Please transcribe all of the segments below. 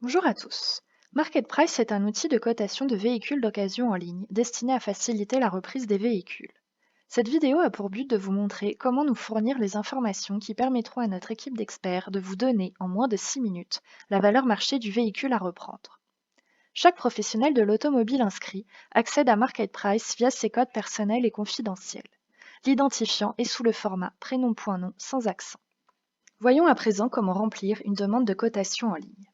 Bonjour à tous. Market Price est un outil de cotation de véhicules d'occasion en ligne destiné à faciliter la reprise des véhicules. Cette vidéo a pour but de vous montrer comment nous fournir les informations qui permettront à notre équipe d'experts de vous donner, en moins de 6 minutes, la valeur marché du véhicule à reprendre. Chaque professionnel de l'automobile inscrit accède à Market Price via ses codes personnels et confidentiels. L'identifiant est sous le format prénom.nom sans accent. Voyons à présent comment remplir une demande de cotation en ligne.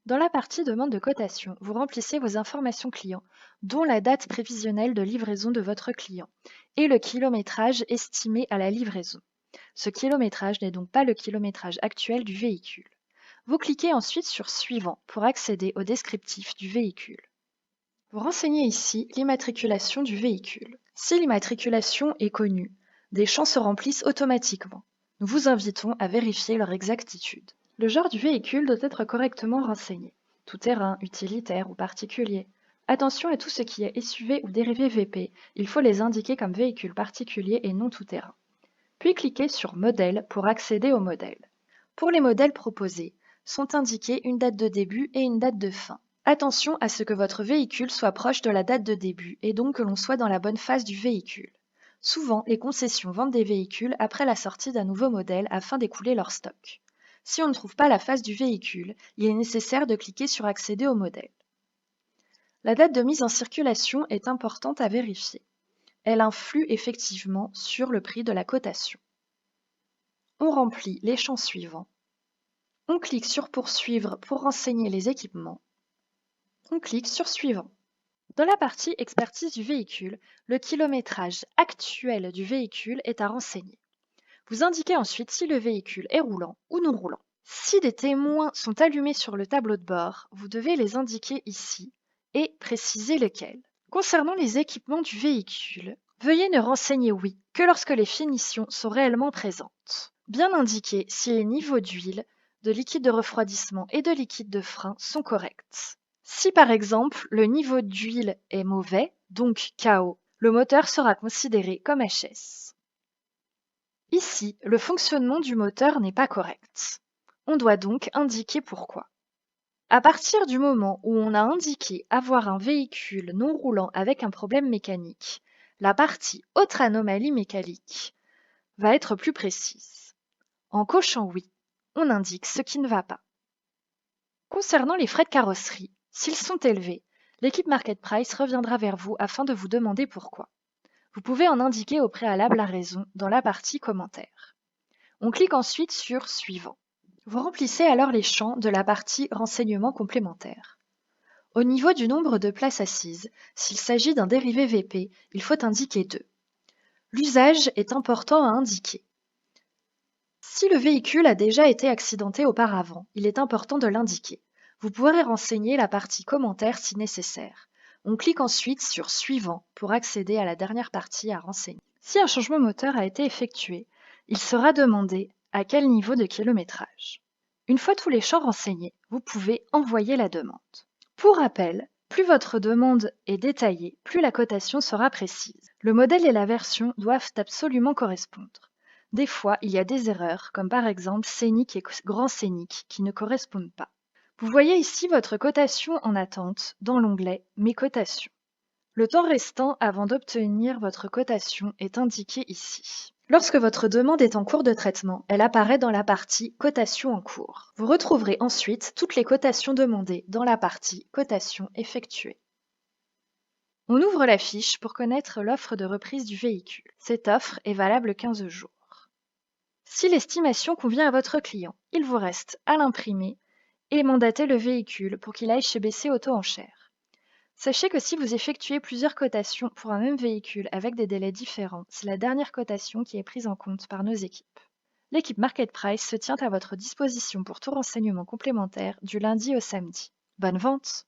Dans la partie demande de cotation, vous remplissez vos informations clients, dont la date prévisionnelle de livraison de votre client et le kilométrage estimé à la livraison. Ce kilométrage n'est donc pas le kilométrage actuel du véhicule. Vous cliquez ensuite sur Suivant pour accéder au descriptif du véhicule. Vous renseignez ici l'immatriculation du véhicule. Si l'immatriculation est connue, des champs se remplissent automatiquement. Nous vous invitons à vérifier leur exactitude. Le genre du véhicule doit être correctement renseigné. Tout-terrain, utilitaire ou particulier. Attention à tout ce qui est SUV ou dérivé VP, il faut les indiquer comme véhicule particulier et non tout-terrain. Puis cliquez sur Modèle pour accéder au modèle. Pour les modèles proposés, sont indiquées une date de début et une date de fin. Attention à ce que votre véhicule soit proche de la date de début et donc que l'on soit dans la bonne phase du véhicule. Souvent, les concessions vendent des véhicules après la sortie d'un nouveau modèle afin d'écouler leur stock. Si on ne trouve pas la phase du véhicule, il est nécessaire de cliquer sur Accéder au modèle. La date de mise en circulation est importante à vérifier. Elle influe effectivement sur le prix de la cotation. On remplit les champs suivants. On clique sur Poursuivre pour renseigner les équipements. On clique sur Suivant. Dans la partie Expertise du véhicule, le kilométrage actuel du véhicule est à renseigner. Vous indiquez ensuite si le véhicule est roulant ou non roulant. Si des témoins sont allumés sur le tableau de bord, vous devez les indiquer ici et préciser lesquels. Concernant les équipements du véhicule, veuillez ne renseigner oui que lorsque les finitions sont réellement présentes. Bien indiquer si les niveaux d'huile, de liquide de refroidissement et de liquide de frein sont corrects. Si par exemple le niveau d'huile est mauvais, donc KO, le moteur sera considéré comme HS. Ici, le fonctionnement du moteur n'est pas correct. On doit donc indiquer pourquoi. À partir du moment où on a indiqué avoir un véhicule non roulant avec un problème mécanique, la partie Autre anomalie mécanique va être plus précise. En cochant oui, on indique ce qui ne va pas. Concernant les frais de carrosserie, s'ils sont élevés, l'équipe Market Price reviendra vers vous afin de vous demander pourquoi. Vous pouvez en indiquer au préalable la raison dans la partie Commentaires. On clique ensuite sur Suivant. Vous remplissez alors les champs de la partie Renseignements complémentaires. Au niveau du nombre de places assises, s'il s'agit d'un dérivé VP, il faut indiquer 2. L'usage est important à indiquer. Si le véhicule a déjà été accidenté auparavant, il est important de l'indiquer. Vous pourrez renseigner la partie Commentaires si nécessaire. On clique ensuite sur Suivant pour accéder à la dernière partie à renseigner. Si un changement moteur a été effectué, il sera demandé à quel niveau de kilométrage. Une fois tous les champs renseignés, vous pouvez envoyer la demande. Pour rappel, plus votre demande est détaillée, plus la cotation sera précise. Le modèle et la version doivent absolument correspondre. Des fois, il y a des erreurs, comme par exemple Scénic et Grand Scénic, qui ne correspondent pas. Vous voyez ici votre cotation en attente dans l'onglet Mes cotations. Le temps restant avant d'obtenir votre cotation est indiqué ici. Lorsque votre demande est en cours de traitement, elle apparaît dans la partie Cotation en cours. Vous retrouverez ensuite toutes les cotations demandées dans la partie Cotation effectuée. On ouvre la fiche pour connaître l'offre de reprise du véhicule. Cette offre est valable 15 jours. Si l'estimation convient à votre client, il vous reste à l'imprimer et mandater le véhicule pour qu'il aille chez BC Auto-Enchères. Sachez que si vous effectuez plusieurs cotations pour un même véhicule avec des délais différents, c'est la dernière cotation qui est prise en compte par nos équipes. L'équipe Market Price se tient à votre disposition pour tout renseignement complémentaire du lundi au samedi. Bonne vente!